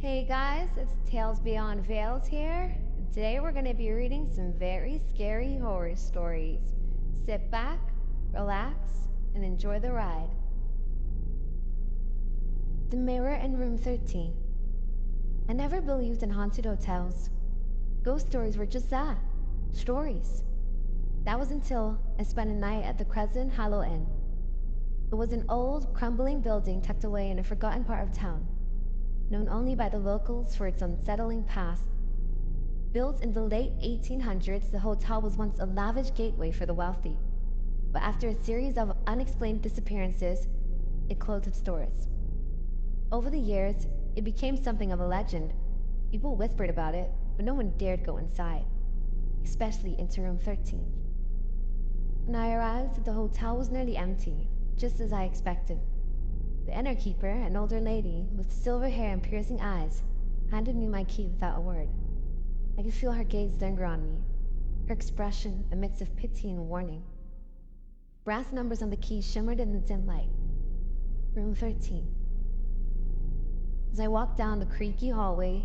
Hey guys, it's Tales Beyond Veils here. Today we're going to be reading some very scary horror stories. Sit back, relax, and enjoy the ride. The Mirror in Room 13. I never believed in haunted hotels. Ghost stories were just that, stories. That was until I spent a night at the Crescent Hollow Inn. It was an old, crumbling building tucked away in a forgotten part of town, known only by the locals for its unsettling past. Built in the late 1800s, the hotel was once a lavish gateway for the wealthy. But after a series of unexplained disappearances, it closed its doors. Over the years, it became something of a legend. People whispered about it, but no one dared go inside, especially into room 13. When I arrived, the hotel was nearly empty, just as I expected. The innkeeper, an older lady with silver hair and piercing eyes, handed me my key without a word. I could feel her gaze linger on me, her expression a mix of pity and warning. Brass numbers on the key shimmered in the dim light. Room 13. As I walked down the creaky hallway,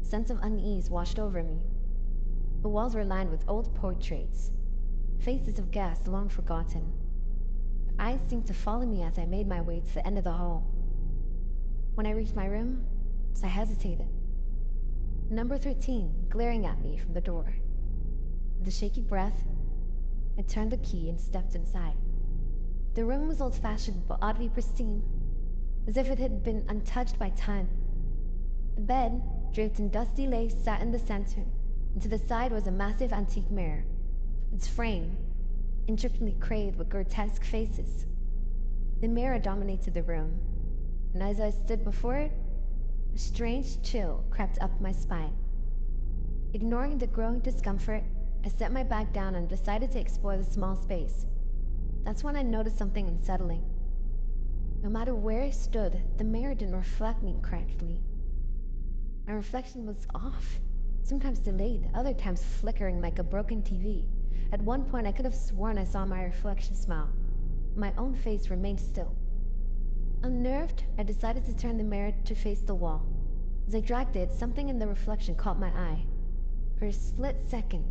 a sense of unease washed over me. The walls were lined with old portraits, faces of guests long forgotten. Their eyes seemed to follow me as I made my way to the end of the hall. When I reached my room, I hesitated. Number 13 glaring at me from the door. With a shaky breath, I turned the key and stepped inside. The room was old-fashioned but oddly pristine, as if it had been untouched by time. The bed, draped in dusty lace, sat in the center, and to the side was a massive antique mirror, its frame intricately carved with grotesque faces. The mirror dominated the room, and as I stood before it, a strange chill crept up my spine. Ignoring the growing discomfort, I set my bag down and decided to explore the small space. That's when I noticed something unsettling. No matter where I stood, the mirror didn't reflect me correctly. My reflection was off, sometimes delayed, other times flickering like a broken TV. At one point, I could have sworn I saw my reflection smile. My own face remained still. Unnerved, I decided to turn the mirror to face the wall. As I dragged it, something in the reflection caught my eye. For a split second,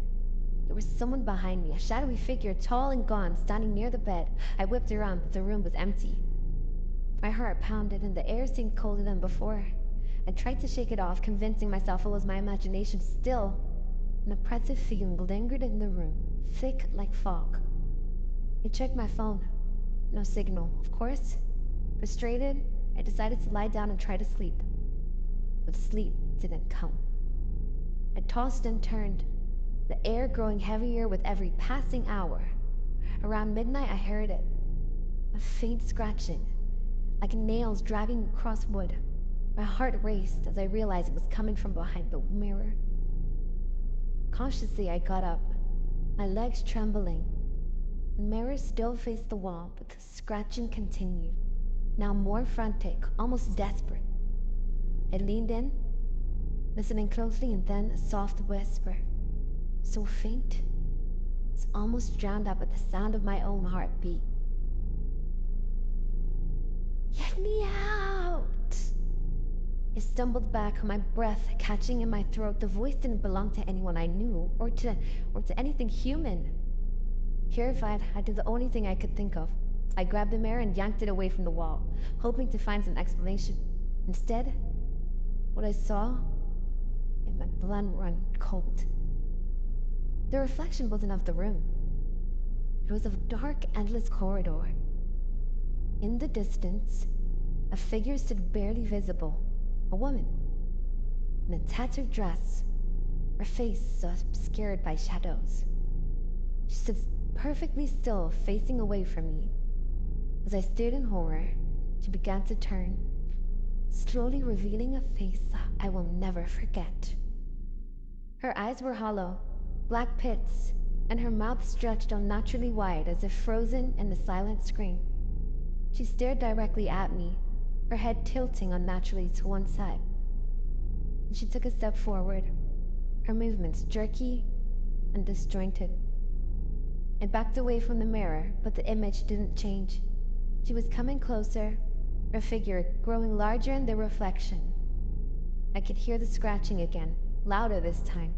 there was someone behind me, a shadowy figure, tall and gaunt, standing near the bed. I whipped around, but the room was empty. My heart pounded, and the air seemed colder than before. I tried to shake it off, convincing myself it was my imagination. Still, an oppressive feeling lingered in the room, thick like fog. I checked my phone. No signal, of course. Frustrated, I decided to lie down and try to sleep. But sleep didn't come. I tossed and turned, the air growing heavier with every passing hour. Around midnight, I heard it. A faint scratching, like nails dragging across wood. My heart raced as I realized it was coming from behind the mirror. Cautiously, I got up, my legs trembling. The mirror still faced the wall, but the scratching continued, now more frantic, almost desperate. I leaned in, listening closely, and then a soft whisper, so faint, it's almost drowned out by the sound of my own heartbeat. "Get me out!" I stumbled back, my breath catching in my throat. The voice didn't belong to anyone I knew, or to anything human. Terrified, I did the only thing I could think of. I grabbed the mirror and yanked it away from the wall, hoping to find some explanation. Instead, what I saw made my blood run cold. The reflection wasn't of the room. It was of a dark, endless corridor. In the distance, a figure stood barely visible. A woman, in a tattered dress, her face obscured by shadows. She stood perfectly still, facing away from me. As I stared in horror, she began to turn, slowly revealing a face I will never forget. Her eyes were hollow, black pits, and her mouth stretched unnaturally wide as if frozen in a silent scream. She stared directly at me, her head tilting unnaturally to one side. And she took a step forward, her movements jerky and disjointed. I backed away from the mirror, but the image didn't change. She was coming closer, her figure growing larger in the reflection. I could hear the scratching again, louder this time,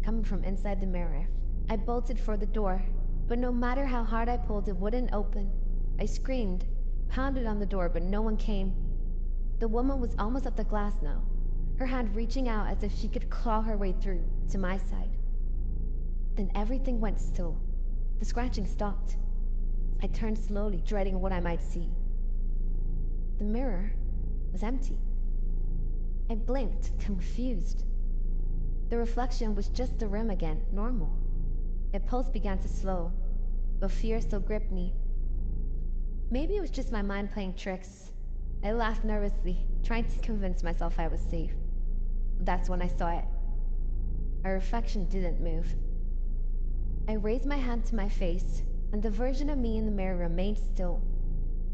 coming from inside the mirror. I bolted for the door, but no matter how hard I pulled, it wouldn't open. I screamed, pounded on the door, but no one came. The woman was almost at the glass now, her hand reaching out as if she could claw her way through to my side. Then everything went still. The scratching stopped. I turned slowly, dreading what I might see. The mirror was empty. I blinked, confused. The reflection was just the rim again, normal. My pulse began to slow, but fear still gripped me. Maybe it was just my mind playing tricks. I laughed nervously, trying to convince myself I was safe. That's when I saw it. Our reflection didn't move. I raised my hand to my face, and the version of me in the mirror remained still,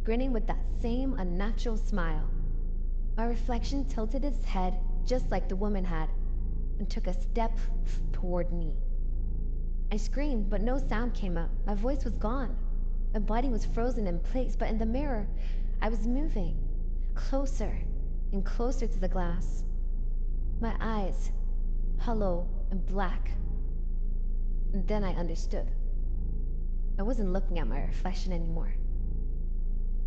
grinning with that same unnatural smile. My reflection tilted its head just like the woman had, and took a step toward me. I screamed, but no sound came out. My voice was gone. My body was frozen in place, but in the mirror, I was moving, closer and closer to the glass. My eyes, hollow and black. And then I understood. I wasn't looking at my reflection anymore.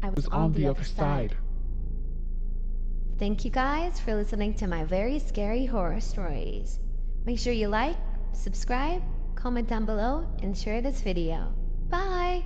I was on the other side. Thank you guys for listening to my very scary horror stories. Make sure you like, subscribe, comment down below, and share this video. Bye!